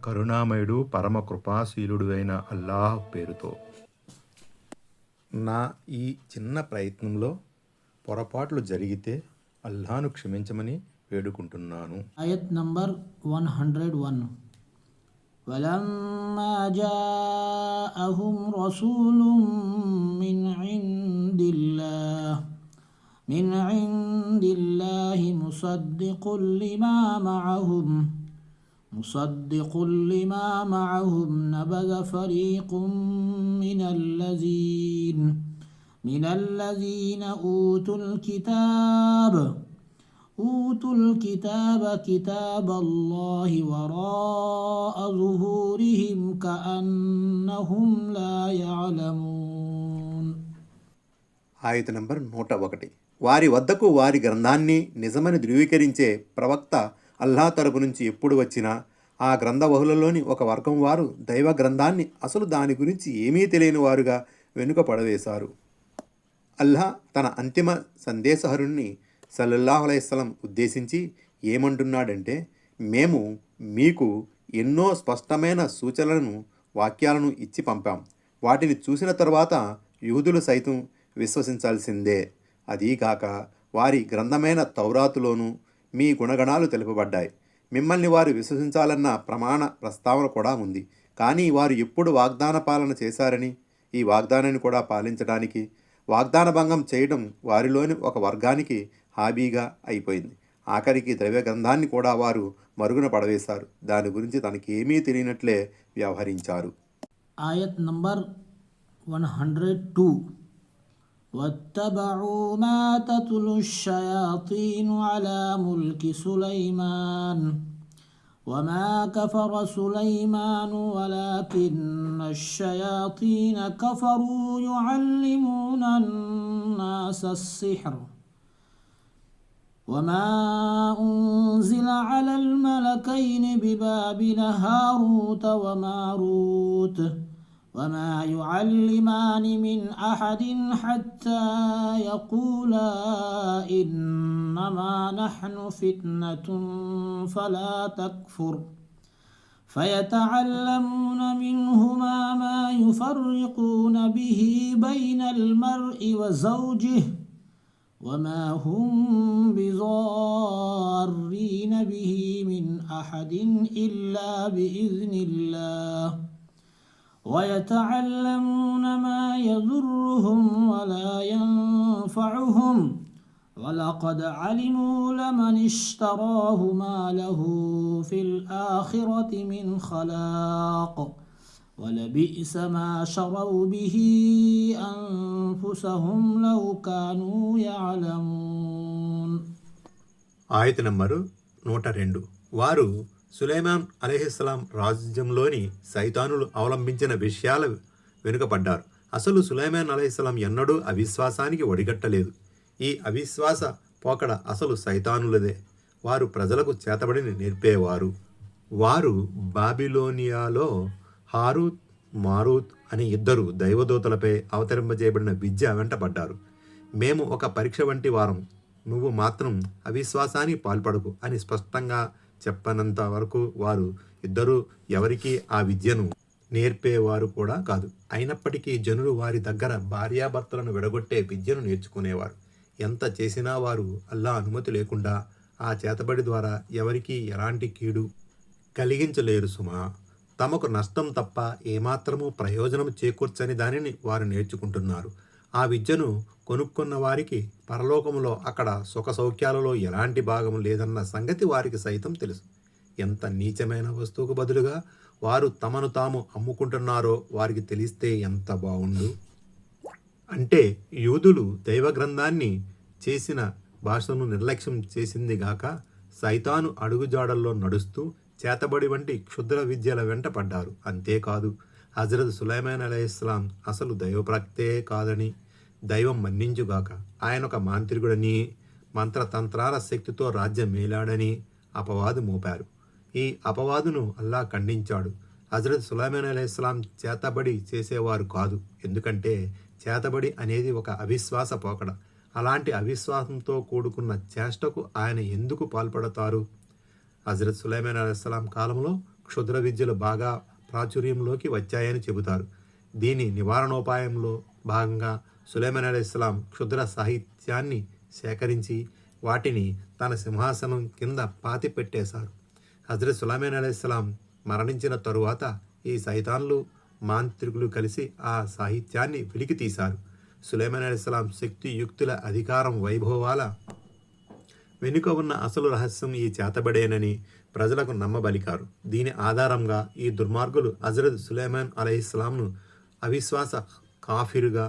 కరుణామయుడు పరమ కృపాశీలుడు అయిన అల్లాహ్ పేరుతో. నా ఈ చిన్న ప్రయత్నంలో పొరపాట్లు జరిగితే అల్లాహ్ను క్షమించమని వేడుకుంటున్నాను. ఆయత్ నంబర్ 101. వలమ్మా జాఅహుం రసూలుం మిన్ ఇందిల్లాహి ముసద్దిఖుల్ లిమా మఅహుం నబద ఫరీఖుం మినల్లజీన ఊతుల్ కితాబ కితాబల్లాహి వరాఅ ظుహూరిహిం కఅన్నహుం లా యఅలమూన్. ఆయత నంబర్ 101. వారి వద్దకు వారి గ్రంథాన్ని నిజమని ధృవీకరించే ప్రవక్త అల్లాహ్ తరపు నుంచి ఎప్పుడు వచ్చినా ఆ గ్రంథవహులలోని ఒక వర్గం వారు దైవ గ్రంథాన్ని అసలు దాని గురించి ఏమీ తెలియని వారుగా వెనుక పడవేశారు. అల్లాహ్ తన అంతిమ సందేశహరుణ్ణి సల్లల్లాహు అలైహి వసల్లం ఉద్దేశించి ఏమంటున్నాడంటే, మేము మీకు ఎన్నో స్పష్టమైన సూచనలను వాక్యాలను ఇచ్చి పంపాం. వాటిని చూసిన తర్వాత యూదులు సైతం విశ్వసించాల్సిందే. అదీగాక వారి గ్రంథమైన తౌరాతులోనూ మీ గుణగణాలు తెలుపబడ్డాయి. మిమ్మల్ని వారు విశ్వసించాలన్న ప్రమాణ ప్రస్తావన కూడా ఉంది. కానీ వారు ఎప్పుడు వాగ్దాన పాలన చేశారని, ఈ వాగ్దానాన్ని కూడా పాలించడానికి వాగ్దాన భంగం చేయడం వారిలోని ఒక వర్గానికి హాబీగా అయిపోయింది. ఆఖరికి ద్రవ్య గ్రంథాన్ని కూడా వారు మరుగున పడవేశారు. దాని గురించి తనకేమీ తెలియనట్లే వ్యవహరించారు. ఆయత్ నంబర్ 102. واتبعوا ما تتلو الشياطين على ملك سليمان وما كفر سليمان ولكن الشياطين كفروا يعلمون الناس السحر وما أنزل على الملكين ببابل هاروت وماروت وما يعلمان من أحد حتى يقولا إنما نحن فتنة فلا تكفر فيتعلمون منهما ما يفرقون به بين المرء وزوجه وما هم بضارين به من أحد إلا بإذن الله ويتعلمون ما يضرهم ولا ينفعهم ولقد علموا لمن اشتراه ما له في الآخرة من خلاق ولبئس ما شروا به أنفسهم لو كانوا يعلمون. ఆయత నంబరు 102. వారు సులైమాన్ అలైహిస్సలాం రాజ్యంలోని సైతానులు అవలంబించిన విషయాల వెనుకపడ్డారు. అసలు సులైమాన్ అలైహిస్సలాం ఎన్నడూ అవిశ్వాసానికి ఒడిగట్టలేదు. ఈ అవిశ్వాస పోకడ అసలు సైతానులదే. వారు ప్రజలకు చేతబడిని నేర్పేవారు. వారు బాబిలోనియాలో హారూత్ మారూత్ అనే ఇద్దరు దైవదూతలపై అవతరింపజేయబడిన విద్య వెంటపడ్డారు. మేము ఒక పరీక్ష వంటి వారం, నువ్వు మాత్రం అవిశ్వాసానికి పాల్పడకు అని స్పష్టంగా చెప్పనంత వరకు వారు ఇద్దరూ ఎవరికీ ఆ విద్యను నేర్పేవారు కూడా కాదు. అయినప్పటికీ జనులు వారి దగ్గర భార్యాభర్తలను విడగొట్టే విద్యను నేర్చుకునేవారు. ఎంత చేసినా వారు అల్లాహ్ అనుమతి లేకుండా ఆ చేతబడి ద్వారా ఎవరికీ ఎలాంటి కీడు కలిగించలేరు సుమా. తమకు నష్టం తప్ప ఏమాత్రమూ ప్రయోజనం చేకూర్చని దానిని వారు నేర్చుకుంటున్నారు. ఆ విద్యను కొనుక్కున్న వారికి పరలోకంలో అక్కడ సుఖ సౌఖ్యాలలో ఎలాంటి భాగం లేదన్న సంగతి వారికి సైతం తెలుసు. ఎంత నీచమైన వస్తువుకు బదులుగా వారు తమను తాము అమ్ముకుంటున్నారో వారికి తెలిస్తే ఎంత బాగుండు. అంటే యూదులు దైవ గ్రంథాన్ని చేసిన భాషను నిర్లక్ష్యం చేసిందిగాక సైతాను అడుగుజాడల్లో నడుస్తూ చేతబడి వంటి క్షుద్ర విద్యల వెంట పడ్డారు. అంతేకాదు, హజరత్ సులైమాన్ అలైహిస్సలాం అసలు దైవప్రక్తే కాదని, దైవం మన్నించుగాక ఆయన ఒక మాంత్రికుడని, మంత్రతంత్రాల శక్తితో రాజ్యం మేలాడని అపవాదు మోపారు. ఈ అపవాదును అల్లాహ్ ఖండించాడు. హజరత్ సులైమాన్ అలైహిస్సలాం చేతబడి చేసేవారు కాదు. ఎందుకంటే చేతబడి అనేది ఒక అవిశ్వాస పోకడ. అలాంటి అవిశ్వాసంతో కూడుకున్న చేష్టకు ఆయన ఎందుకు పాల్పడతారు? హజరత్ సులైమాన్ అలైహిస్సలాం కాలంలో క్షుద్ర విద్యలు బాగా ప్రాచుర్యంలోకి వచ్చాయని చెబుతారు. దీని నివారణోపాయంలో భాగంగా సులైమాన్ అలైహిస్సలాం క్షుద్ర సాహిత్యాన్ని సేకరించి వాటిని తన సింహాసనం కింద పాతిపెట్టేశారు. హజరత్ సులైమాన్ అలైహిస్సలాం మరణించిన తరువాత ఈ సైతాన్లు మాంత్రికులు కలిసి ఆ సాహిత్యాన్ని వెలికి తీశారు. సులైమాన్ అలైహిస్సలాం శక్తి యుక్తుల అధికారం వైభవాల వెనుక ఉన్న అసలు రహస్యం ఈ చేతబడేనని ప్రజలకు నమ్మబలికారు. దీని ఆధారంగా ఈ దుర్మార్గులు హజరత్ సులైమాన్ అలైహిస్సలాంను అవిశ్వాస కాఫిరుగా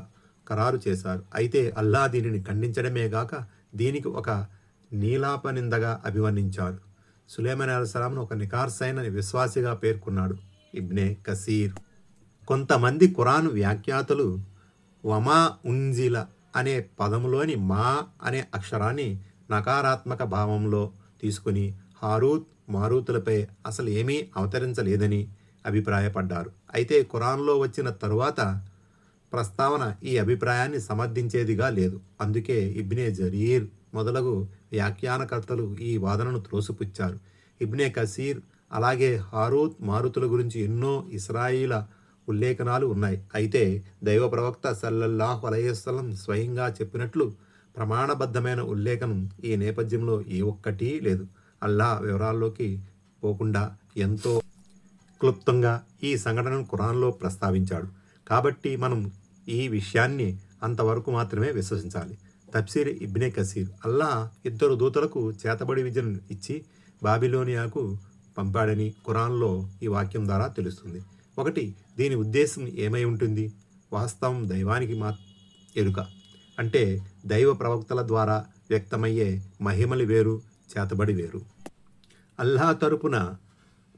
ఖరారు చేశారు. అయితే అల్లా దీనిని ఖండించడమే గాక దీనికి ఒక నీలాపనిందగా అభివర్ణించారు. సులైమాన్ అలైహిస్సలాంను ఒక నికార్సైన విశ్వాసిగా పేర్కొన్నాడు ఇబ్నే కసీర్. కొంతమంది ఖురాన్ వ్యాఖ్యాతలు వమా ఉంజిల అనే పదములోని మా అనే అక్షరాన్ని నకారాత్మక భావంలో తీసుకుని హారూత్ మారూతులపై అసలు ఏమీ అవతరించలేదని అభిప్రాయపడ్డారు. అయితే ఖురాన్లో వచ్చిన తరువాత ప్రస్తావన ఈ అభిప్రాయాన్ని సమర్థించేదిగా లేదు. అందుకే ఇబ్నే జరీర్ మొదలగు వ్యాఖ్యానకర్తలు ఈ వాదనను త్రోసిపుచ్చారు. ఇబ్నే కసీర్ అలాగే హారూత్ మారుతుల గురించి ఎన్నో ఇస్రాయిల ఉల్లేఖనాలు ఉన్నాయి. అయితే దైవ ప్రవక్త సల్లల్లాహు అలైహి వసల్లం స్వయంగా చెప్పినట్లు ప్రమాణబద్ధమైన ఉల్లేఖనం ఈ నేపథ్యంలో ఏ ఒక్కటి లేదు. అల్లా వివరాల్లోకి పోకుండా ఎంతో క్లుప్తంగా ఈ సంఘటనను ఖురాన్లో ప్రస్తావించాడు. కాబట్టి మనం ఈ విషయాన్ని అంతవరకు మాత్రమే విశ్వసించాలి. తఫ్సీర్ ఇబ్నే కసీర్ అల్లా 2 దూతలకు చేతబడి విద్యను ఇచ్చి బాబిలోనియాకు పంపాడని ఖురాన్లో ఈ వాక్యం ద్వారా తెలుస్తుంది. 1. దీని ఉద్దేశం ఏమై ఉంటుంది? వాస్తవం దైవానికి ఎరుక. అంటే దైవ ప్రవక్తల ద్వారా వ్యక్తమయ్యే మహిమలు వేరు, చేతబడి వేరు. అల్లా తరపున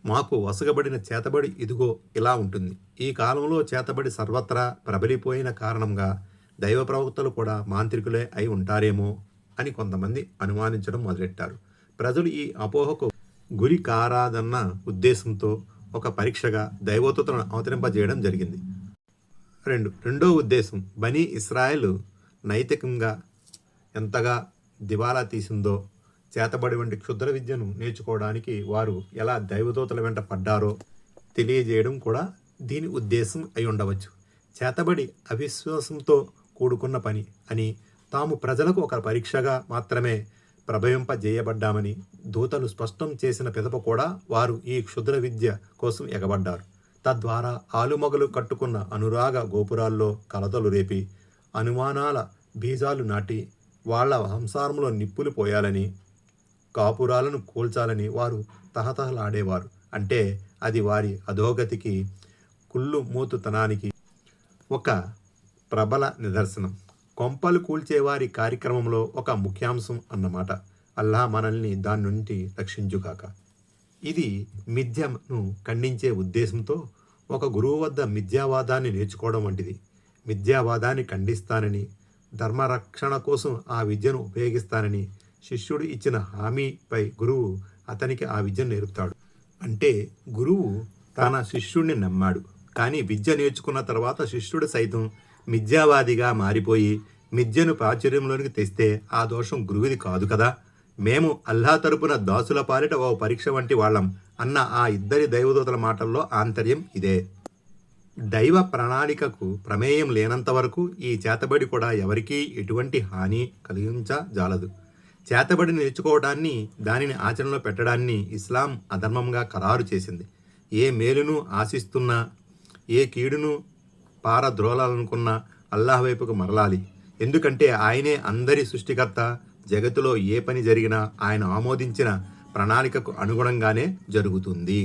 మాకు వసగబడిన చేతబడి ఇదిగో ఇలా ఉంటుంది. ఈ కాలంలో చేతబడి సర్వత్రా ప్రబలిపోయిన కారణంగా దైవ ప్రవక్తలు కూడా మాంత్రికులే అయి ఉంటారేమో అని కొంతమంది అనుమానించడం మొదలెట్టారు. ప్రజలు ఈ అపోహకు గురి కారాదన్న ఉద్దేశంతో ఒక పరీక్షగా దైవోత్తతను అవతరింపజేయడం జరిగింది. రెండో ఉద్దేశం బనీ ఇస్రాయేల్ నైతికంగా ఎంతగా దివాలా తీసిందో చేతబడి వంటి క్షుద్ర విద్యను నేర్చుకోవడానికి వారు ఎలా దైవదూతల వెంట పడ్డారో తెలియజేయడం కూడా దీని ఉద్దేశం అయి ఉండవచ్చు. చేతబడి అవిశ్వాసంతో కూడుకున్న పని అని, తాము ప్రజలకు ఒక పరీక్షగా మాత్రమే ప్రభవింపజేయబడ్డామని దూతలు స్పష్టం చేసిన పిదప కూడా వారు ఈ క్షుద్ర విద్య కోసం ఎగబడ్డారు. తద్వారా ఆలుమగలు కట్టుకున్న అనురాగ గోపురాల్లో కలతలు రేపి అనుమానాల బీజాలు నాటి వాళ్ల సంసారంలో నిప్పులు పోయాలని, కాపురాలను కూల్చాలని వారు తహతహలాడేవారు. అంటే అది వారి అధోగతికి, కుళ్ళు మూతుతనానికి ఒక ప్రబల నిదర్శనం. కొంపలు కూల్చేవారి కార్యక్రమంలో ఒక ముఖ్యాంశం అన్నమాట. అల్లా మనల్ని దాని నుండి రక్షించుగాక. ఇది మిథ్యను ఖండించే ఉద్దేశంతో ఒక గురువు వద్ద మిథ్యావాదాన్ని నేర్చుకోవడం వంటిది. మిథ్యావాదాన్ని ఖండిస్తానని, ధర్మరక్షణ కోసం ఆ విద్యను ఉపయోగిస్తానని శిష్యుడు ఇచ్చిన హామీపై గురువు అతనికి ఆ విద్యను నేర్పుతాడు. అంటే గురువు తన శిష్యుడిని నమ్మాడు. కానీ విద్య నేర్చుకున్న తర్వాత శిష్యుడు సైతం మిథ్యావాదిగా మారిపోయి మిథ్యను ప్రాచుర్యంలోనికి తెస్తే ఆ దోషం గురువుది కాదు కదా. మేము అల్లా తరపున దాసుల పాలిట ఓ పరీక్ష వంటి వాళ్ళం అన్న ఆ 2 దైవదూతల మాటల్లో ఆంతర్యం ఇదే. దైవ ప్రణాళికకు ప్రమేయం లేనంత వరకు ఈ చేతబడి కూడా ఎవరికీ ఎటువంటి హాని కలిగించజాలదు. చేతబడి నేర్చుకోవడాన్ని, దానిని ఆచరణలో పెట్టడాన్ని ఇస్లాం అధర్మంగా ఖరారు చేసింది. ఏ మేలును ఆశిస్తున్నా, ఏ కీడును పారద్రోలాలనుకున్నా అల్లాహ్ వైపుకు మరలాలి. ఎందుకంటే ఆయనే అందరి సృష్టికర్త. జగత్తులో ఏ పని జరిగినా ఆయన ఆమోదించిన ప్రణాళికకు అనుగుణంగానే జరుగుతుంది.